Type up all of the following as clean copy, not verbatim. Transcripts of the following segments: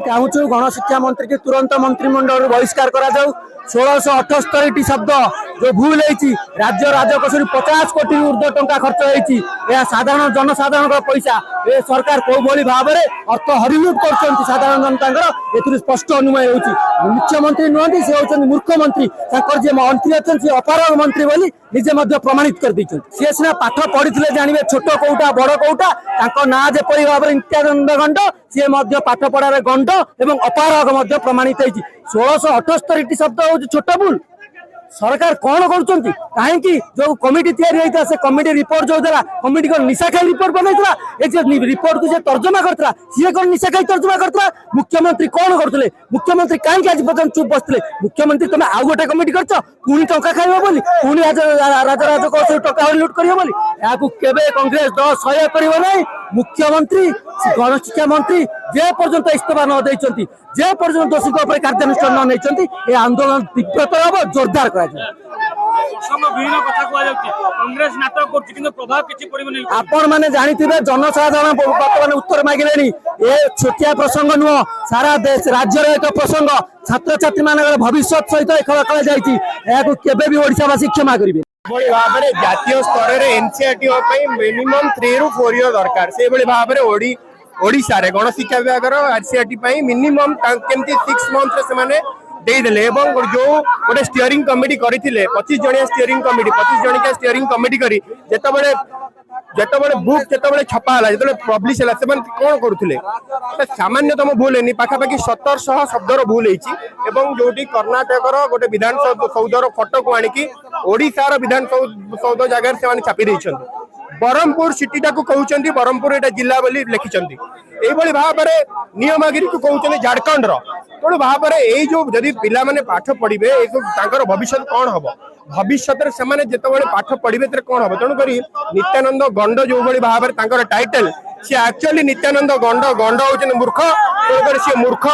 चाहूँ गणशिक्षा मंत्री की तुरंत मंत्रिमंडल बहिष्कार करा जाऊ। 1678 शब्द जो भूल है राज्य राजकोष 50 कोटी ऊर्ध्व टंका खर्च होती साधारण जनसाधारण पैसा ए सरकार कौ भाई भाव में अर्थ हरिलुट कर साधारण जनता स्पष्ट अनुमय हो। मुख्यमंत्री नुहति से होती मूर्खमंत्री जी मंत्री अच्छे सी अपारग मंत्री बोली निजे प्रमाणित कर सी सीना पाठ पढ़ी जानवे छोट कौटा बड़ कौटा ना जेपरी भाव में नित्यानंद गंड सी पाठ पढ़ार गंड और अपारग प्रमाणित होती। 1678 शब्द हूँ छोट भूल। सरकार कौन कर कहीं जो कमिटी या से कमिटी रिपोर्ट जो देला कमिटी को निशा खाई रिपोर्ट बनईला रिपोर्ट को तर्जमा करता सी कौन निशा खाई तर्जमा करता। मुख्यमंत्री कौन करते मुख्यमंत्री कहीं आज पर्यटन चुप बसते मुख्यमंत्री तुम आउ गोटे कमिटी कर पुणी टंका खाइब बोली पुणी राजराज टंका लुट कर कांग्रेस दल सहयोग कर मुख्यमंत्री गणशिक्षा मंत्री जे पर्यंत इस्तीफा न देते जे पर्यंत दोषी कार्यानुष्ठान न नहीं आंदोलन तीव्रतर हम जोरदार कर आपण मैंने जानी जनसाधारण बर्तमान उत्तर मागिले ये छोटिया प्रसंग नुह सारा देश राज्य एक प्रसंग छात्र छात्री मान भविष्य सहित खेल खेल केबे ओडिशावासी क्षमा करेंगे। भाव में जातीय स्तर में एनसीईआरटी मिनिमम 3 ରୁ 4 इयर दरकार से भाव में ओडिशा रे गणशिक्षा विभाग एनसीईआरटी मिनिमम केमती 6 मंथ से देदेले जो गोटे स्टीयरिंग कमिटी करते 25 जणिया स्टीयरिंग कमिटी 25 जणिया स्टीयरिंग कमिटी करी जिते बुक जिते छपाला जो पब्लिश है कौन करुले सामान्यतम भूल है पाखापाखि 1700 शब्दर भूल होती जो कर्णाटक गोटे विधान सौधर फटो को आणिकी ओडिशार विधान सौध जगह से छापी देते बरहमपुर सिटीटा को कहते बरहमपुर एटा जिला बोली लिखिं यही भाव में नियमगिरी को कहते झारखंड तेणु भाव में यही जो जदि पिला माने पाठ पढ़े भविष्य कौन हम भविष्य से जिते पाठ पढ़े कौन हम तेणुक नित्यानंद गंड जो भाव में टाइटल सी एक्चुअली नित्यानंद गंड गंड होती मूर्ख तेणुक सी मूर्ख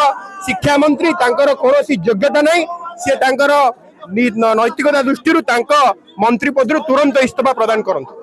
शिक्षा मंत्री कौन योग्यता नहीं सी नैतिकता दृष्टि मंत्री पद तुरंत इस्तीफा प्रदान करते।